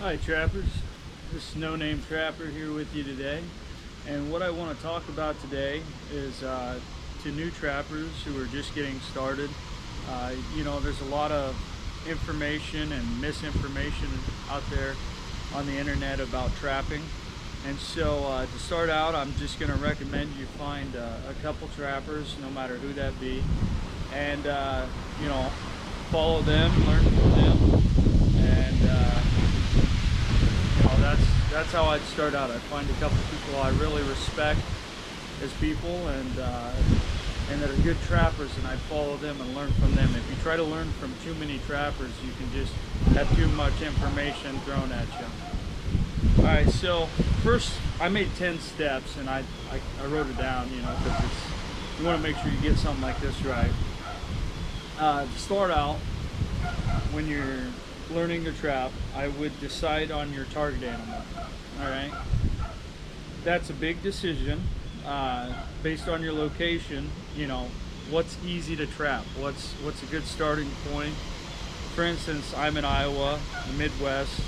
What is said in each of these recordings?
Hi trappers, this is No Name Trapper here with you today, and what I want to talk about today is to new trappers who are just getting started. There's a lot of information and misinformation out there on the internet about trapping, and so to start out I'm just going to recommend you find a couple trappers, no matter who that be, and follow them, learn from them, and that's how I'd start out. I'd find a couple people I really respect as people, and that are good trappers, and I'd follow them and learn from them. If you try to learn from too many trappers, you can just have too much information thrown at you. All right, so first I made 10 steps, and I wrote it down, because you want to make sure you get something like this right. To start out, when you're learning to trap, I would decide on your target animal. All right, that's a big decision based on your location. What's easy to trap, what's a good starting point. For instance, I'm in Iowa, the Midwest.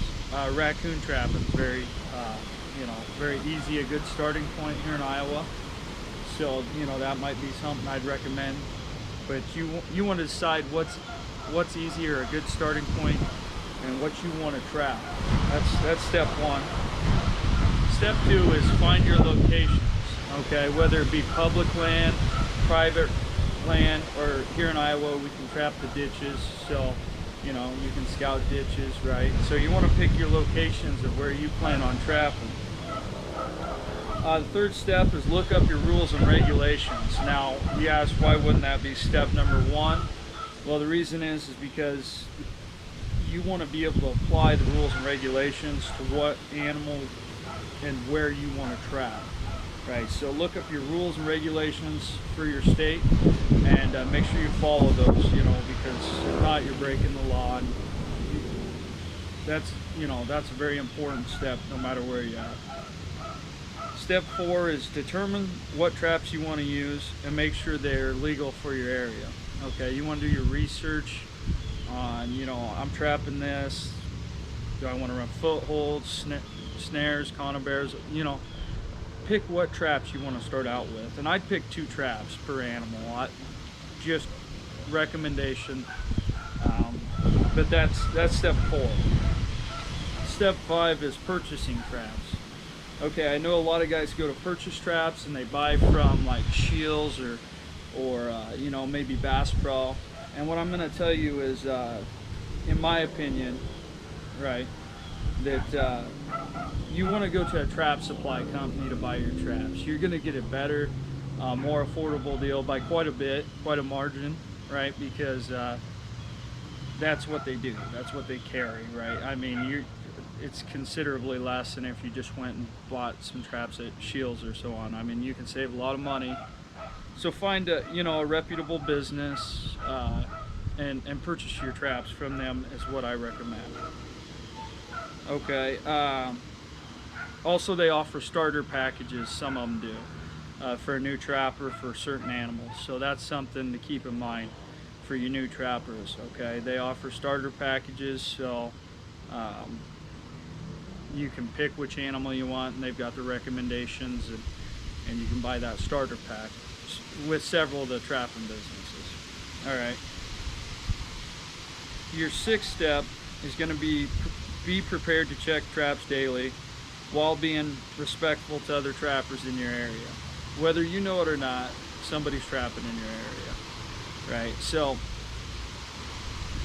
Raccoon trapping is very easy, a good starting point here in Iowa. So that might be something I'd recommend. But you want to decide what's easier, a good starting point, and what you want to trap. That's step one. Step two is find your locations. Okay, whether it be public land, private land, or here in Iowa we can trap the ditches. So you can scout ditches, right? So you want to pick your locations of where you plan on trapping. The third step is look up your rules and regulations. Now you ask, why wouldn't that be step number one? Well, the reason is because you want to be able to apply the rules and regulations to what animal and where you want to trap, right? So look up your rules and regulations for your state, and make sure you follow those, because if not, you're breaking the law. And that's a very important step, no matter where you're at. Step four is determine what traps you want to use and make sure they're legal for your area. Okay, you want to do your research on, I'm trapping this. Do I want to run footholds, snares, conibears? Pick what traps you want to start out with. And I'd pick 2 traps per animal. Just recommendation. But that's step 4. Step 5 is purchasing traps. Okay, I know a lot of guys go to purchase traps and they buy from like Scheels or maybe Bass Pro. And what I'm going to tell you is, in my opinion, right, that you want to go to a trap supply company to buy your traps. You're going to get a better, more affordable deal by quite a bit, quite a margin, right? Because that's what they do. That's what they carry, right? I mean, it's considerably less than if you just went and bought some traps at Scheels or so on. I mean, you can save a lot of money. So find a reputable business and purchase your traps from them is what I recommend. Okay. Also, they offer starter packages. Some of them do for a new trapper for certain animals. So that's something to keep in mind for you new trappers. Okay, they offer starter packages, so you can pick which animal you want, and they've got the recommendations, and you can buy that starter pack with several of the trapping businesses. All right. Your 6th step is going to be prepared to check traps daily while being respectful to other trappers in your area. Whether you know it or not, somebody's trapping in your area, right? So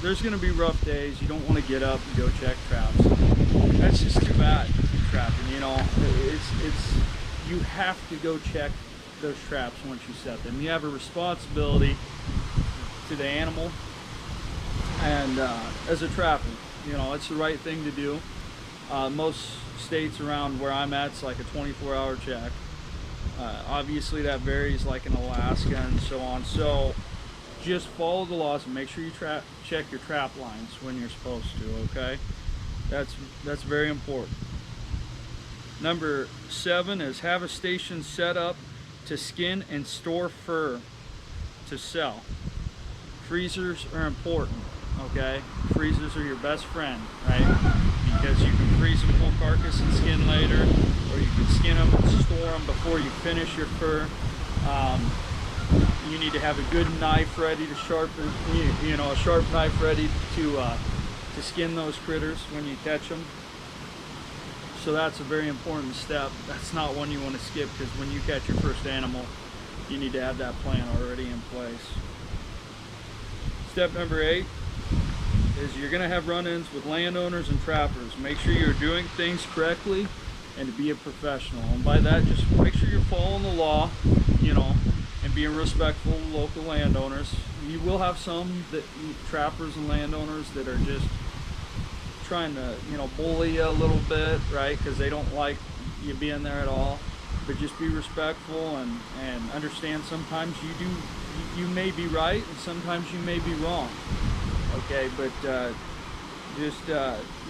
there's going to be rough days. You don't want to get up and go check traps. That's just too bad. Trapping, it's you have to go check those traps once you set them. You have a responsibility to the animal, and as a trapper, it's the right thing to do. Most states around where I'm at, it's like a 24-hour check. Obviously that varies, like in Alaska and so on. So just follow the laws and make sure you check your trap lines when you're supposed to. Okay, that's very important. Number 7 is have a station set up to skin and store fur to sell. Freezers are important. Okay, freezers are your best friend, right? Because you can freeze them full carcass and skin later, or you can skin them and store them before you finish your fur. You need to have a good knife ready to sharpen, you know, a sharp knife ready to skin those critters when you catch them. So that's a very important step. That's not one you want to skip, because when you catch your first animal, you need to have that plan already in place. Step number 8 is you're going to have run-ins with landowners and trappers. Make sure you're doing things correctly and to be a professional. And by that, just make sure you're following the law, you know, and being respectful of local landowners. You will have some trappers and landowners that are just trying to, you know, bully you a little bit, right? Because they don't like you being there at all. But just be respectful and understand sometimes you may be right and sometimes you may be wrong. Okay, but just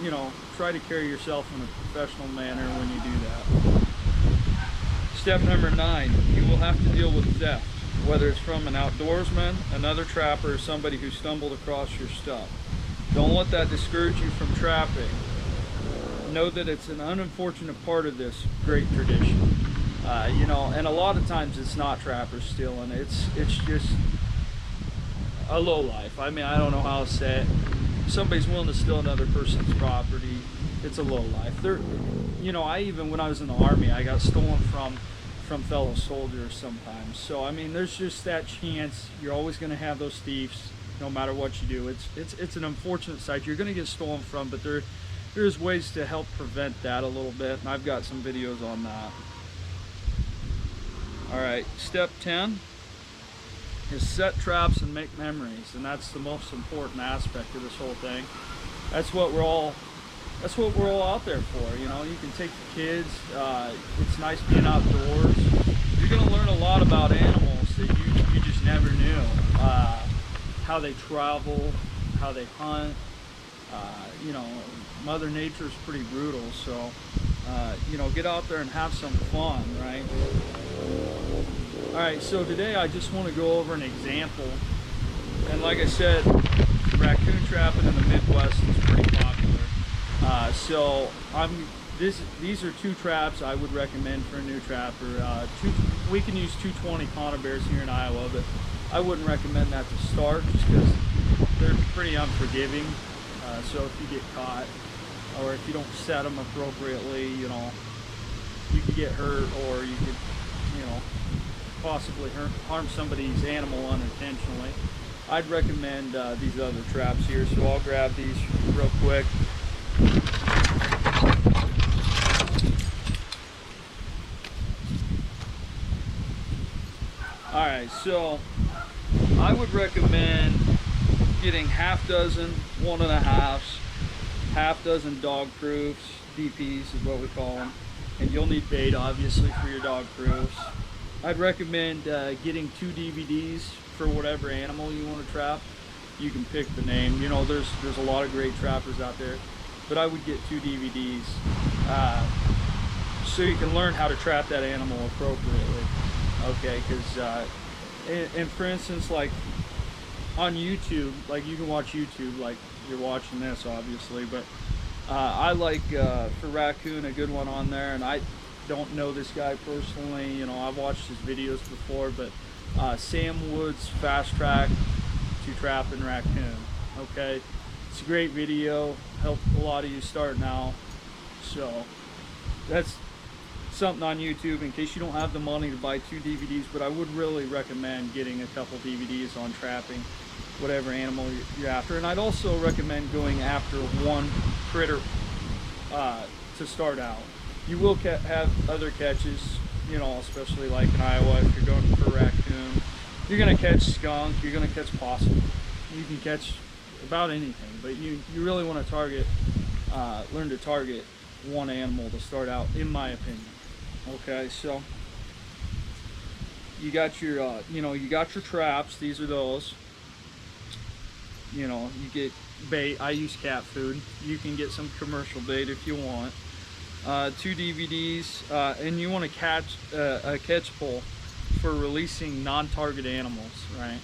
you know, try to carry yourself in a professional manner when you do that. Step number 9, you will have to deal with theft, whether it's from an outdoorsman, another trapper, or somebody who stumbled across your stuff. Don't let that discourage you from trapping. Know that it's an unfortunate part of this great tradition. You know, and a lot of times it's not trappers stealing. It's just a low life. I mean, I don't know how to say it. If somebody's willing to steal another person's property, it's a low life. You know, when I was in the Army, I got stolen from fellow soldiers sometimes. So I mean, there's just that chance. You're always going to have those thieves, no matter what you do. It's an unfortunate sight. You're going to get stolen from, but there's ways to help prevent that a little bit, and I've got some videos on that. All right, step 10 is set traps and make memories, and that's the most important aspect of this whole thing. That's what we're all out there for. You know, you can take the kids. It's nice being outdoors. You're going to learn a lot about animals that you just never knew. How they travel, how they hunt. You know, Mother Nature's pretty brutal, so you know, get out there and have some fun, right? Alright, so today I just want to go over an example. And like I said, raccoon trapping in the Midwest is pretty popular. So these are 2 traps I would recommend for a new trapper. We can use 220 conibears here in Iowa, but I wouldn't recommend that to start just because they're pretty unforgiving. So if you get caught, or if you don't set them appropriately, you know, you could get hurt, or you could, you know, possibly harm somebody's animal unintentionally. I'd recommend these other traps here, so I'll grab these real quick. Alright, so I would recommend getting half dozen 1.5s, half dozen dog proofs. DPs is what we call them, and you'll need bait obviously for your dog proofs. I'd recommend getting 2 DVDs for whatever animal you want to trap. You can pick the name. You know, there's a lot of great trappers out there, but I would get 2 DVDs so you can learn how to trap that animal appropriately. Okay, because and for instance, like on YouTube, like you can watch YouTube like you're watching this obviously, but I like for raccoon a good one on there, and I don't know this guy personally, you know, I've watched his videos before, but Sam Woods Fast Track to Trapping Raccoon. Okay, it's a great video, helped a lot of you starting out, so that's something on YouTube in case you don't have the money to buy 2 DVDs, but I would really recommend getting a couple DVDs on trapping whatever animal you're after. And I'd also recommend going after one critter to start out. You will have other catches, you know, especially like in Iowa, if you're going for raccoon, you're going to catch skunk, you're going to catch possum, you can catch about anything, but you really want to target, learn to target one animal to start out, in my opinion. Okay, so you got your, you know, you got your traps. These are those. You know, you get bait. I use cat food. You can get some commercial bait if you want. 2 DVDs, and you want to catch a catch pole for releasing non-target animals, right?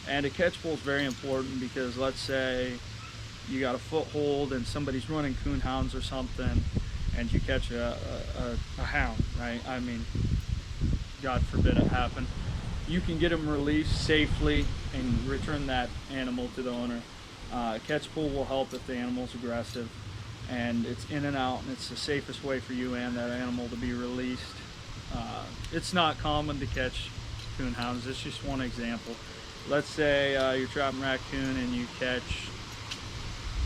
And a catch pole is very important because let's say you got a foothold and somebody's running coon hounds or something, and you catch a hound, right? I mean, God forbid it happen. You can get them released safely and return that animal to the owner. Catch pull will help if the animal's aggressive, and it's in and out, and it's the safest way for you and that animal to be released. It's not common to catch coon hounds. It's just one example. Let's say you're trapping raccoon and you catch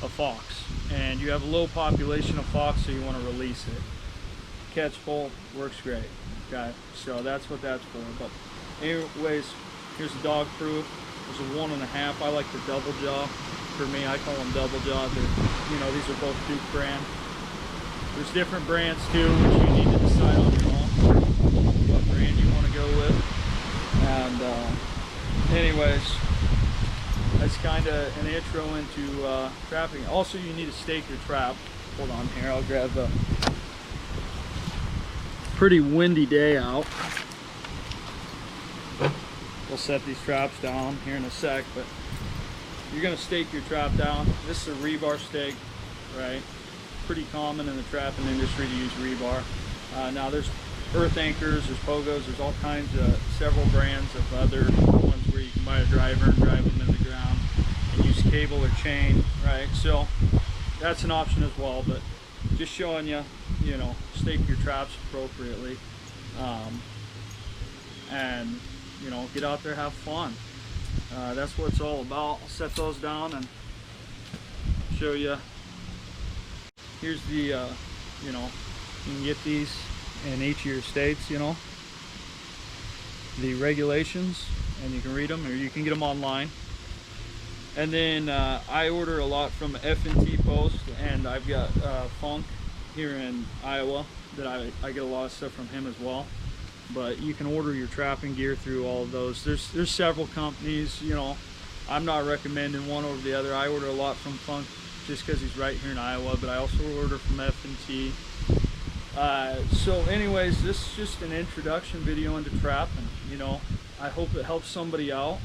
a fox, and you have a low population of fox, so you want to release it. Catch pull works great. Okay, so that's what that's for. But anyways, here's a dog proof. There's a 1.5. I like the double jaw. For me, I call them double jaw. These are both Duke brand. There's different brands too, which you need to decide on your own what brand you want to go with. And anyways, that's kind of an intro into trapping. Also, you need to stake your trap. Hold on here, I'll grab a pretty windy day out. We'll set these traps down here in a sec, but you're going to stake your trap down. This is a rebar stake, right? Pretty common in the trapping industry to use rebar. Now there's earth anchors, there's pogos, there's all kinds of several brands of other ones where you can buy a driver and drive them in the ground and use cable or chain, right? So that's an option as well, but just showing you, stake your traps appropriately, and get out there, have fun. That's what it's all about. I'll set those down and show you. Here's the you can get these in each of your states, the regulations, and you can read them, or you can get them online. And then I order a lot from F&T Post, and I've got Funk here in Iowa that I get a lot of stuff from him as well. But you can order your trapping gear through all of those. There's several companies, I'm not recommending one over the other. I order a lot from Funk just because he's right here in Iowa, but I also order from F&T. So anyways, this is just an introduction video into trapping. I hope it helps somebody out.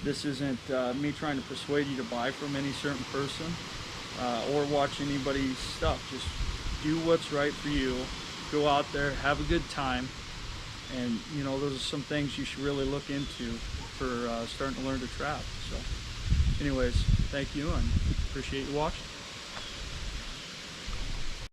This isn't me trying to persuade you to buy from any certain person or watch anybody's stuff. Just do what's right for you. Go out there, have a good time. And those are some things you should really look into for starting to learn to trap. So anyways, thank you and appreciate you watching.